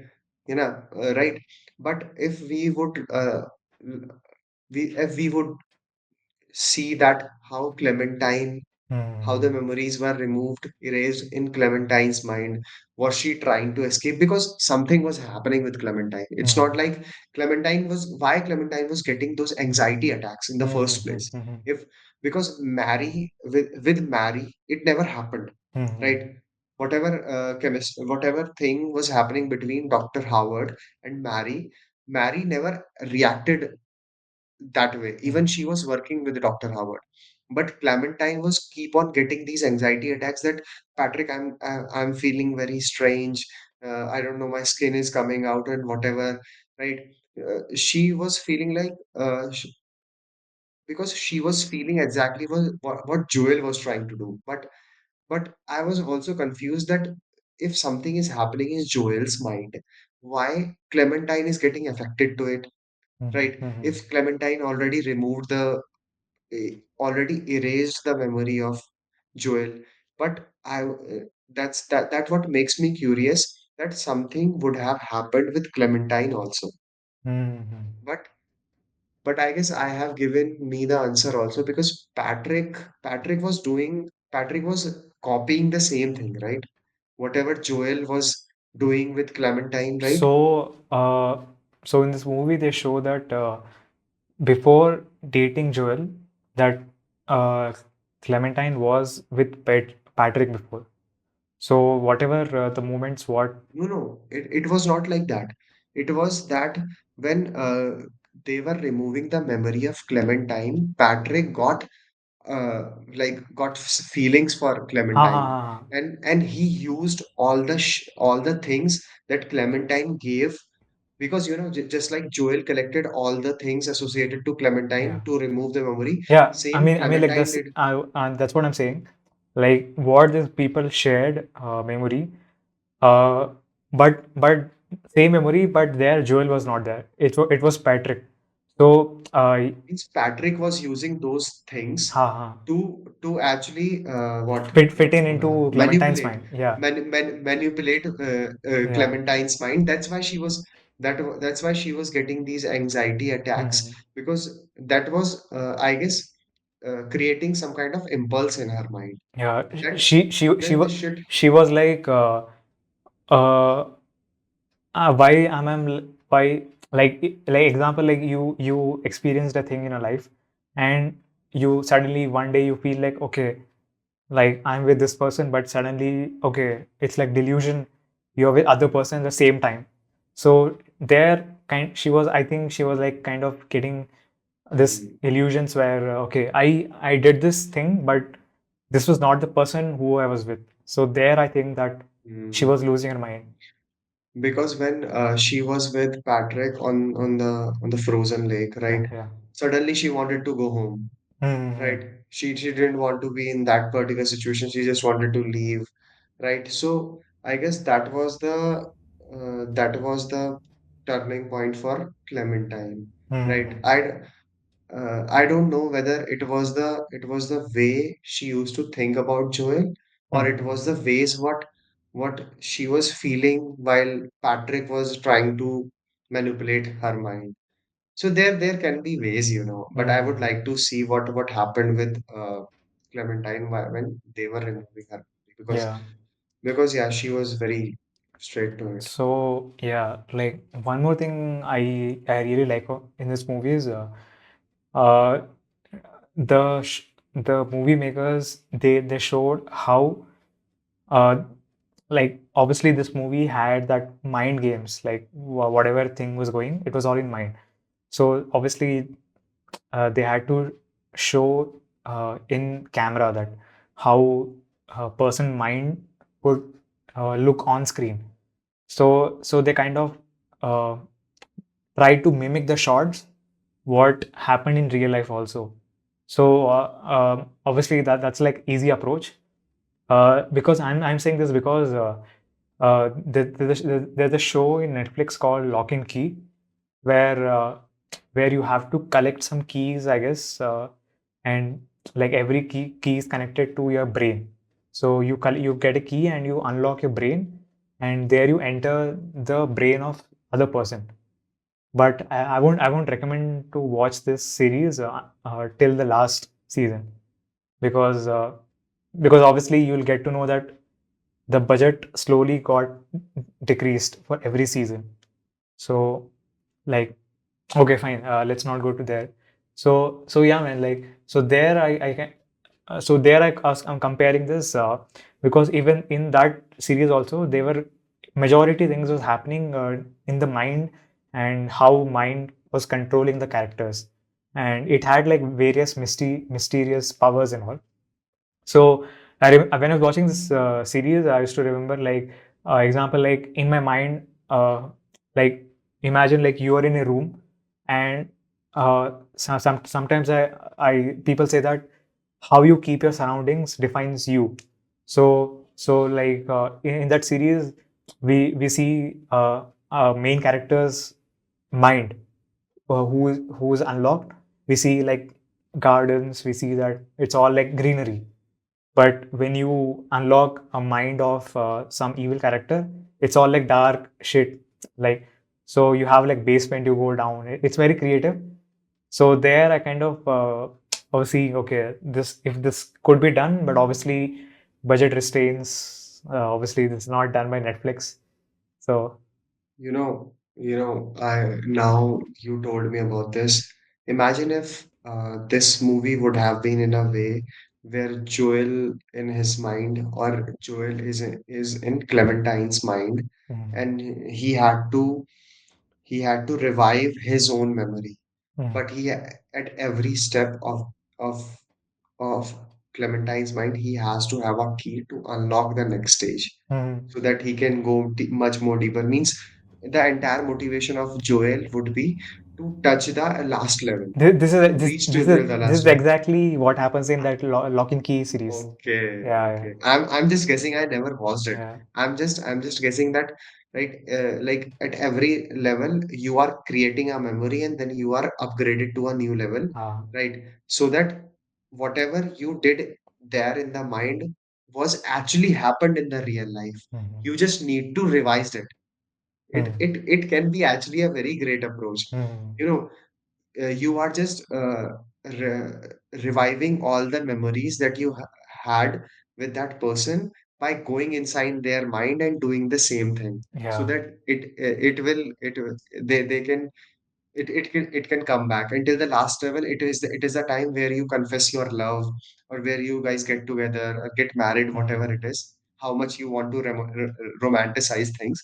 Right. But if we would see that how the mm, memories were removed, erased in Clementine's mind. Was she trying to escape? Because something was happening with Clementine. It's mm, not like Clementine was getting those anxiety attacks in the mm, first mm, place. mm, If Because with Mary, it never happened, mm, mm, right? Whatever thing was happening between Dr. Howard and Mary never reacted that way. Even mm, she was working with Dr. Howard. But Clementine was keep on getting these anxiety attacks that Patrick, I'm feeling very strange. I don't know, my skin is coming out and whatever, right? She was feeling like because she was feeling exactly what Joel was trying to do. But I was also confused that if something is happening in Joel's mind, why Clementine is getting affected to it, Mhm, right? mhm. If Clementine already removed already erased the memory of Joel, but that what makes me curious that something would have happened with Clementine also. Mhm. But I guess I have given me the answer also because Patrick was copying the same thing, right? Whatever Joel was doing with Clementine, right? So, so in this movie, they show that before dating Joel, that uh, Clementine was with Patrick before. So whatever the moments, what? No, no, it was not like that. It was that when they were removing the memory of Clementine, Patrick got feelings for Ha ha Clementine, ha. and he used all the things that Clementine gave because just like Joel collected all the things associated to Yeah. Clementine to remove the memory, Yeah, same like Clementine this, did. that's what I'm saying. Like what these people shared memory, uh, but same memory, but there Joel was not there. It was Patrick. So, Means Patrick was using those things ha ha, to actually fit in into Clementine's manipulate mind. Yeah, manipulate yeah. Clementine's mind. That's why she was getting these anxiety attacks Hmm. because that was I guess creating some kind of impulse in her mind Yeah, that this shit. she was like, uh, why am I why like example, like you experienced a thing in your life, and you suddenly one day you feel like, okay, like I'm with this person, but suddenly, okay, it's like delusion, you're with other person at the same time. So there kind she was, I think she was like kind of getting this Mm, illusions where, okay, I did this thing, but this was not the person who I was with. So there I think that she mm. was losing her mind. Because when she was with Patrick on the frozen lake, Yeah, right? yeah. Suddenly she wanted to go home, Mm-hmm. right? She didn't want to be in that particular situation. She just wanted to leave, right? So I guess that was the turning point for Clementine, right? Mm-hmm. I don't know whether it was the way she used to think about Joel or it Mm-hmm. was the ways what she was feeling while Patrick was trying to manipulate her mind. So there can be ways, but I would Mm-hmm. like to see what happened with Clementine when they were removing her Yeah. because yeah, she was very straight to it. So yeah, like one more thing I really like in this movie is uh the movie makers, they showed how uh like obviously this movie had that mind games, like whatever thing was going, it was all in mind. So obviously they had to show in camera that how a person mind would look on screen. So they kind of uh, try to mimic the shots what happened in real life also. So obviously that's like easy approach. Because I'm saying this because there's a show in Netflix called Lock and Key, where you have to collect some keys, I guess, and like every key is connected to your brain. So you get a key and you unlock your brain, and there you enter the brain of other person. But I won't recommend to watch this series till the last season, because obviously you'll get to know that the budget slowly got decreased for every season. So like, okay, fine, let's not go to there. So yeah, man, like, so there I can so there I'm comparing this because even in that series also there were majority things was happening in the mind, and how mind was controlling the characters, and it had like various mysterious powers and all. So when I was watching this series, I used to remember like example, like in my mind, like imagine like you are in a room, and sometimes I people say that how you keep your surroundings defines you. So like in that series, we see main character's mind, who's unlocked. We see like gardens. We see that it's all like greenery. But when you unlock a mind of some evil character, it's all like dark shit. Like, so you have like basement, you go down. It's very creative. So there, I kind of was seeing, okay, this if this could be done, but obviously budget restraints. Obviously, this is not done by Netflix. So I now you told me about this. Imagine if this movie would have been in a way where Joel in his mind, or Joel is in Clementine's mind, mm, and he had to revive his own memory. mm, But at every step of of Clementine's mind, he has to have a key to unlock the next stage, mm. so that he can go much more deeper. Means the entire motivation of Joel would be to touch the last level, This is to this reach this to is the this last is level. exactly what happens in that Lock and Key series. Okay, Yeah, okay. I'm just guessing. I never watched it. yeah, I'm just guessing that, right? Like at every level, you are creating a memory, and then you are upgraded to a new level, yeah. right? So that whatever you did there in the mind was actually happened in the real life. Mhm, You just need to revise it. It mm, it it can be actually a very great approach. mm, You know, you are just re reviving all the memories that you had with that person by going inside their mind and doing the same thing, so yeah, that they can it can come back until the last level. It is a time where you confess your love, or where you guys get together or get married, whatever it mm, is, how much you want to romanticize things.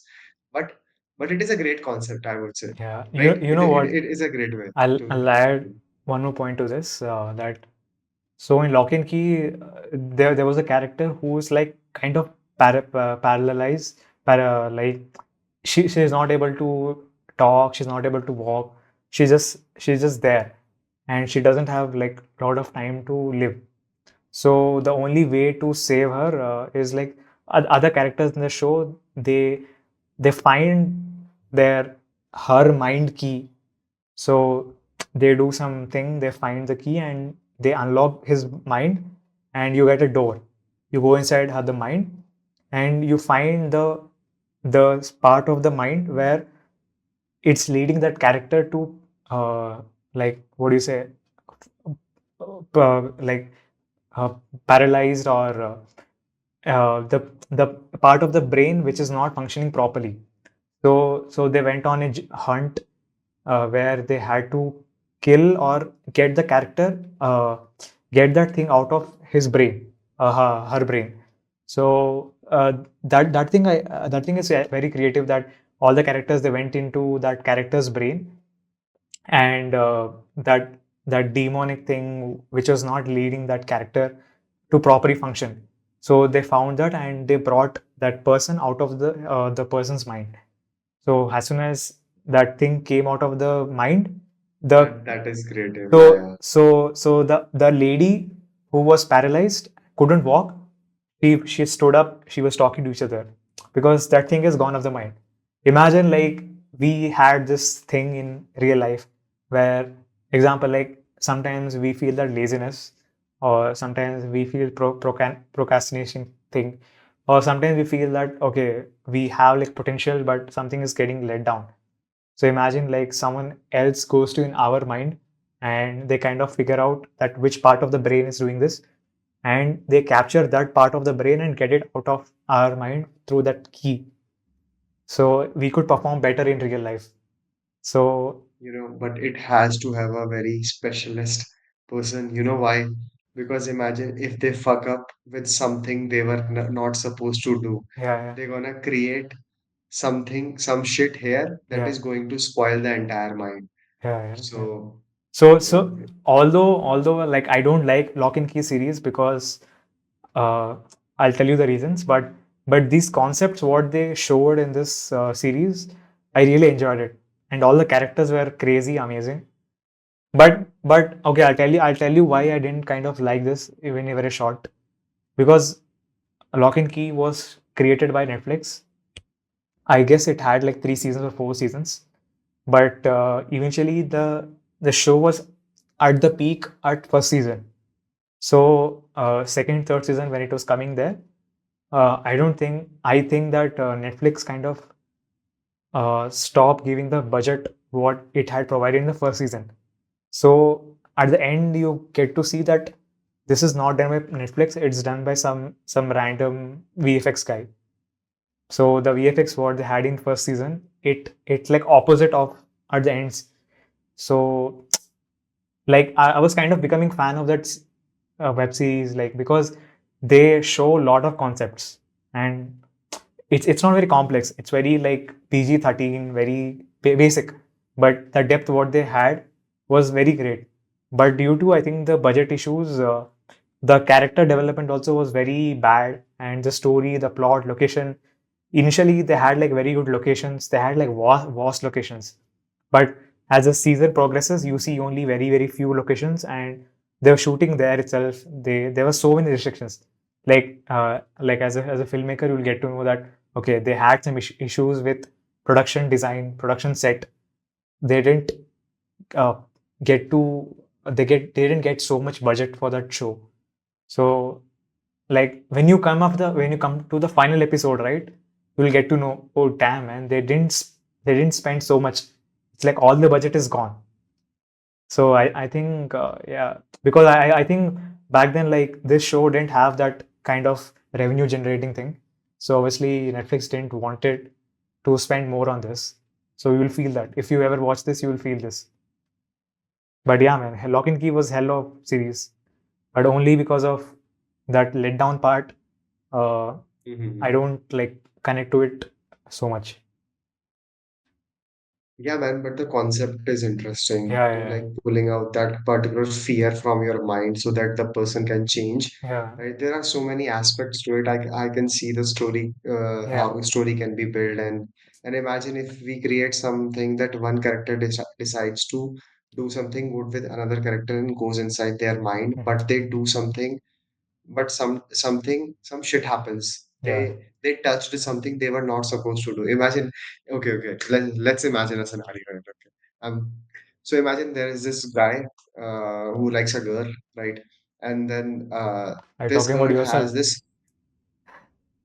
but but it is a great concept, I would say, yeah. right? You it, know it, what? it is a great way to I'll add one more point to this. That so in Lock and Key, there was a character who was like kind of paralyzed, like she is not able to talk. She's not able to walk. She's just there, and she doesn't have like a lot of time to live. So the only way to save her is like other characters in the show. They find their her mind key. So they do something. They find the key and they unlock his mind, and you get a door. You go inside her the mind, and you find the part of the mind where it's leading that character to like what do you say, like uh, paralyzed, or the part of the brain which is not functioning properly. So they went on a hunt where they had to kill or get the character, get that thing out of his brain, her brain. So that thing is very creative. That all the characters, they went into that character's brain, and that demonic thing which was not leading that character to properly function. So they found that and they brought that person out of the person's mind. So as soon as that thing came out of the mind, the that is creative. Yeah, so yeah. the lady who was paralyzed couldn't walk. She stood up. She was talking to each other because that thing is gone of the mind. Imagine like we had this thing in real life where, example, like sometimes we feel that laziness, or sometimes we feel procrastination thing, or sometimes we feel that okay, we have like potential but something is getting let down. So imagine like someone else goes to in our mind and they kind of figure out that which part of the brain is doing this, and they capture that part of the brain and get it out of our mind through that key. So we could perform better in real life. So But it has to have a very specialist person. You know why? Because imagine if they fuck up with something they were not supposed to do. yeah, They're gonna create some shit here that yeah, is going to spoil the entire mind. yeah. So, So so although like I don't like Lock and Key series because uh, I'll tell you the reasons, but these concepts what they showed in this series, I really enjoyed it, and all the characters were crazy, amazing. But okay, I'll tell you why I didn't kind of like this even very short, because Lock and Key was created by Netflix, I guess it had like 3 seasons or 4 seasons, but eventually the show was at the peak at first season. So second, third season when it was coming there, I think that Netflix kind of stopped giving the budget what it had provided in the first season. So at the end, you get to see that this is not done by Netflix; it's done by some random VFX guy. So the VFX what they had in first season, it's like opposite of at the ends. So like I was kind of becoming fan of that web series, like because they show a lot of concepts, and it's not very complex. It's very like PG-13, very basic, but the depth what they had was very great. But due to I think the budget issues, the character development also was very bad, and the story, the plot, location. Initially, they had like very good locations. They had like vast locations, but as the season progresses, you see only very few locations, and they were shooting there itself. There were so many restrictions. Like as a filmmaker, you'll get to know that okay, they had some issues with production design, production set. They didn't uh, get to they didn't get so much budget for that show. So like when you come to the final episode, right, you'll get to know, oh damn man, they didn't spend so much. It's like all the budget is gone. So I think yeah, because I think back then like this show didn't have that kind of revenue generating thing. So obviously Netflix didn't want it to spend more on this. So you will feel that if you ever watch this, you will feel this. But yeah, man, Lock and Key was hell of series, but only because of that letdown part. I Mhm. don't like connect to it so much. Yeah, man, but the concept is interesting Yeah, to yeah, like pulling out that particular fear from your mind so that the person can change. yeah, Right? There are so many aspects to it. I can see the story, yeah. how a story can be built, and imagine if we create something that one character decides to do something good with another character and goes inside their mind, Mhm. but they do something but some shit happens. Yeah. They touched something they were not supposed to do. Imagine, okay, let's imagine a scenario. Right? Okay. So imagine there is this guy who likes a girl, right? And then Are you this talking about girl yourself? has this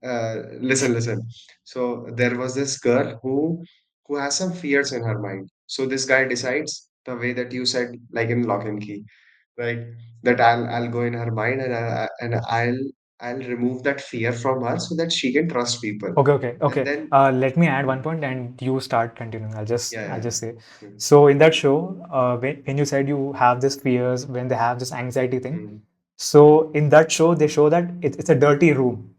listen. So there was this girl who has some fears in her mind. So this guy decides the way that you said, like in Lock and Key, right? That I'll go in her mind and I'll remove that fear from her so that she can trust people. Okay, okay, And okay. then Let me add one point, and you start continuing. I'll yeah. just say. Mm, So in that show, when you said you have this fears, when they have this anxiety thing, mm. so in that show they show that it's a dirty room.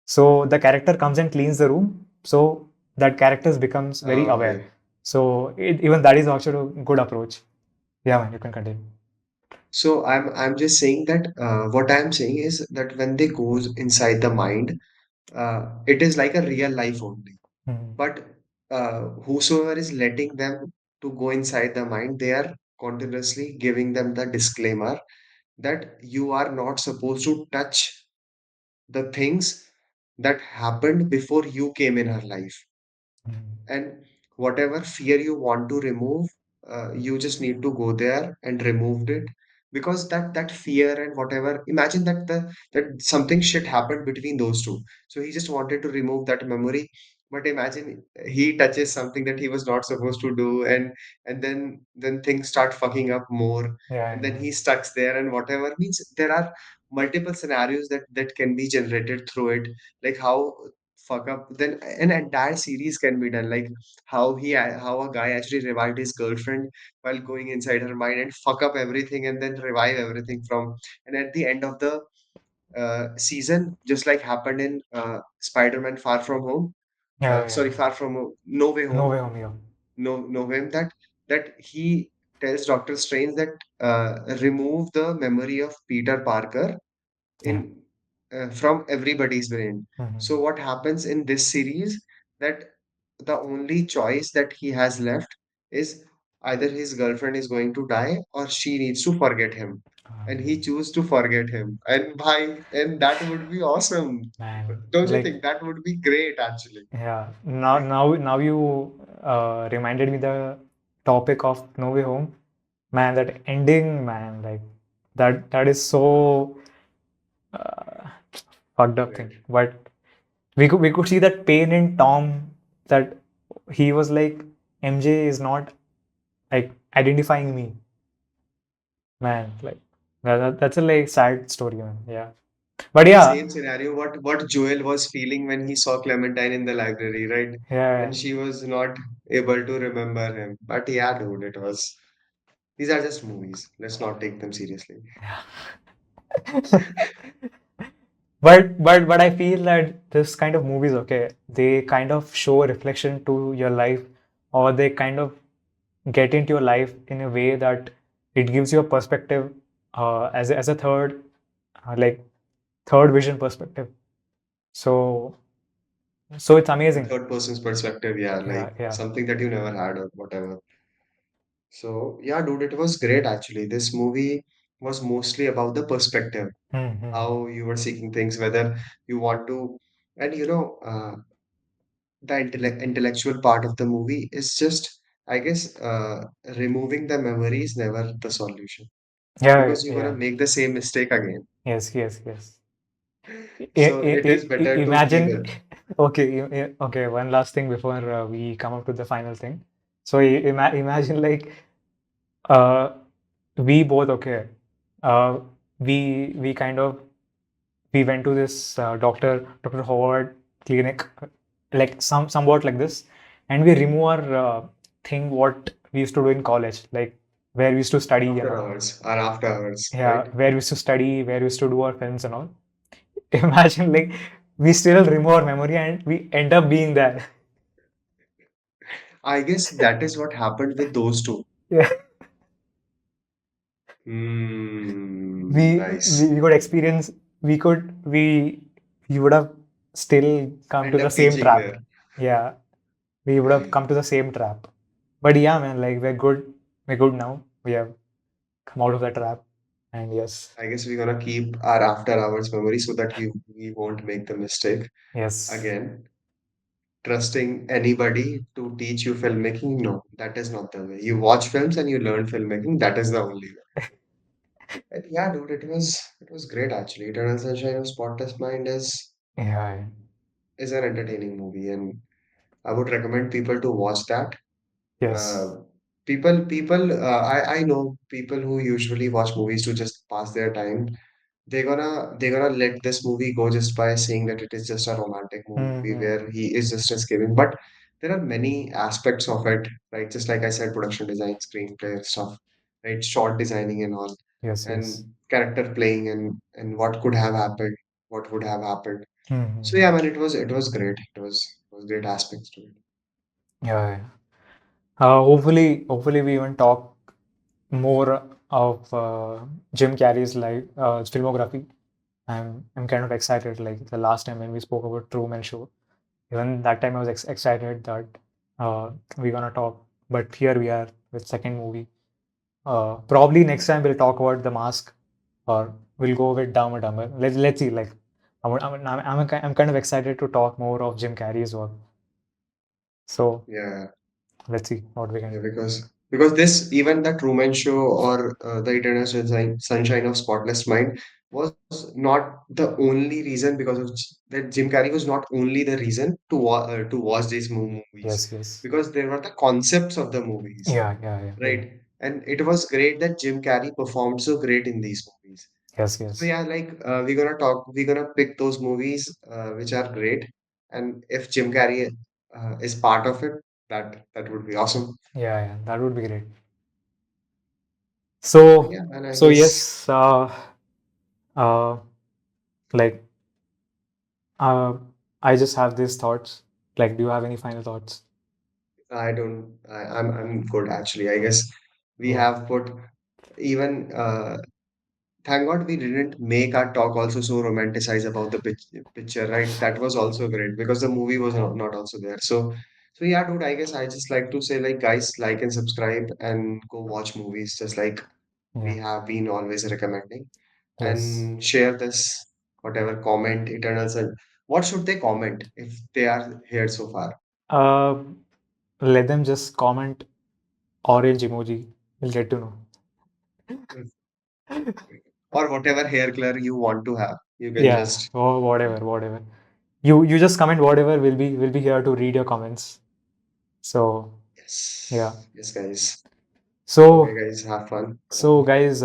So the character comes and cleans the room. So that character becomes very aware. Okay. So even that is also a good approach. Yeah, man, you can continue. So I'm just saying that what I'm saying is that when they goes inside the mind, it is like a real life only. Mhm. But whosoever is letting them to go inside the mind, they are continuously giving them the disclaimer that you are not supposed to touch the things that happened before you came in her life. Mhm. And whatever fear you want to remove, you just need to go there and remove it because that fear and whatever. Imagine that something shit happened between those two. So he just wanted to remove that memory. But imagine he touches something that he was not supposed to do, and then things start fucking up more, Yeah, and then yeah, he stucks there and whatever means there are multiple scenarios that can be generated through it, like how fuck up then an entire series can be done, like how a guy actually revived his girlfriend while going inside her mind and fuck up everything and then revive everything from, and at the end of the season, just like happened in Spider-Man Far From Home, yeah, yeah. sorry, Far From No Way No Home, way, home, yeah. no Way Home, that he tells Doctor Strange that remove the memory of Peter Parker Yeah. in from everybody's brain. Mhm. So what happens in this series that the only choice that he has left is either his girlfriend is going to die or she needs to forget him. and he chose to forget him. And that would be awesome. Man, Don't you like, think that would be great actually? yeah. Now you reminded me the topic of No Way Home. Man, that ending, man, like that is so uh, fucked up thing. Great. But we could see that pain in Tom, that he was like, MJ is not like identifying me, man. Like that's a like sad story, man. Yeah, but The yeah, same scenario what Joel was feeling when he saw Clementine in the library, right? yeah, And she was not able to remember him. But yeah, dude, it was. These are just movies. Let's not take them seriously. yeah. But I feel that this kind of movies, okay, they kind of show a reflection to your life, or they kind of get into your life in a way that it gives you a perspective, as a third, like third vision perspective. So it's A amazing. third person's perspective, yeah, Yeah, like yeah. something that you never had or whatever. So yeah, dude, it was great actually. This movie was mostly about the perspective, Mm-hmm. how you were seeking things, whether you want to, and the intellectual part of the movie is just, I guess, removing the memory is never the solution Yeah, because you're gonna yeah. make the same mistake again. Yes, yes, yes. So it is better to keep Imagine, it. okay, okay, one last thing before we come up to the final thing. So imagine like, uh, we both, okay, uh, we kind of, we went to this Dr. Howard clinic, like somewhat like this, and we remove our thing what we used to do in college, like where we used to study and After all. hours or after hours, Yeah, right? where we used to study, where we used to do our films and all. Imagine like we still remove our memory and we end up being there. I guess that is what happened with those two. Yeah, Nice. we could experience, we would have still come to End the up same reaching trap. there. Yeah, we would have come to the same trap. But yeah, man, like we're good now. We have come out of the trap, and yes, I guess we're gonna keep our after hours memory so that we won't make the mistake yes, again. Trusting anybody to teach you filmmaking, no, that is not the way. You watch films and you learn filmmaking, that is the only way. And yeah, dude, it was great actually. Eternal Sunshine of Spotless Mind yeah, is an entertaining movie, and I would recommend people to watch that. yes, Uh, I know people who usually watch movies to just pass their time. They're gonna let this movie go just by saying that it is just a romantic movie mm-hmm. where he is just escaping. But there are many aspects of it, right? Just like I said, production design, screenplay stuff, right? Short designing and all, Yes, yes, and character playing and what could have happened, what would have happened. So mm-hmm. yeah, man, it was great. It was great aspects to it. Yeah, yeah. Hopefully, we even talk more of Jim Carrey's life, filmography. I'm kind of excited. Like the last time when we spoke about Truman Show, even that time I was excited that we're gonna talk. But here we are with second movie. Probably next time we'll talk about The Mask, or we'll go with Dumb and Dumber. Let's see. Like I'm kind of excited to talk more of Jim Carrey's work. So Yeah. let's see what we can Yeah, do. because this even the Truman Show or the Eternal Sunshine of Spotless Mind was not the only reason because of that Jim Carrey was not only the reason to watch these movies Yes, yes. because there were the concepts of the movies, Yeah, yeah, yeah, yeah. right? And it was great that Jim Carrey performed so great in these movies. Yes, So yes. yeah, like we're gonna pick those movies which are great, and if Jim Carrey is part of it, that would be awesome. Yeah, yeah. That would be great. So So, yeah, and I so guess yes, uh, like, uh, I just have these thoughts. Like, do you have any final thoughts? I don't. I'm good actually. I guess we Yeah. have put even. Thank God we didn't make our talk also so romanticized about the picture, right? That was also great because the movie was Yeah. not also there. So yeah, dude. I guess I just like to say like guys, like and subscribe and go watch movies just like we Yeah. have been always recommending. Yes. And share this, whatever comment, Eternals. And what should they comment if they are here so far? Uh, Let them just comment orange emoji. We'll get to know. Or whatever hair color you want to have. You can Yeah, just, or whatever, whatever. You just comment whatever. We'll be here to read your comments. So yeah. yes, yes, guys. Okay, So guys, have fun. so guys,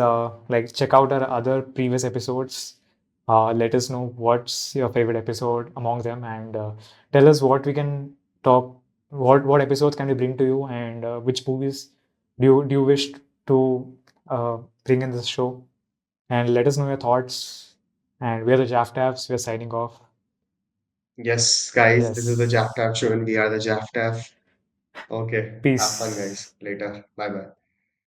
like check out our other previous episodes. Let us know what's your favorite episode among them, and tell us what we can talk. What episodes can we bring to you, and which movies do you wish to bring in this show? And let us know your thoughts. And we're the Jaftafs. We're signing off. Yes, guys, this is the Yes. Jaftaf show and we are the Jaftaf. Okay, have fun, Peace. guys. Later. Bye bye.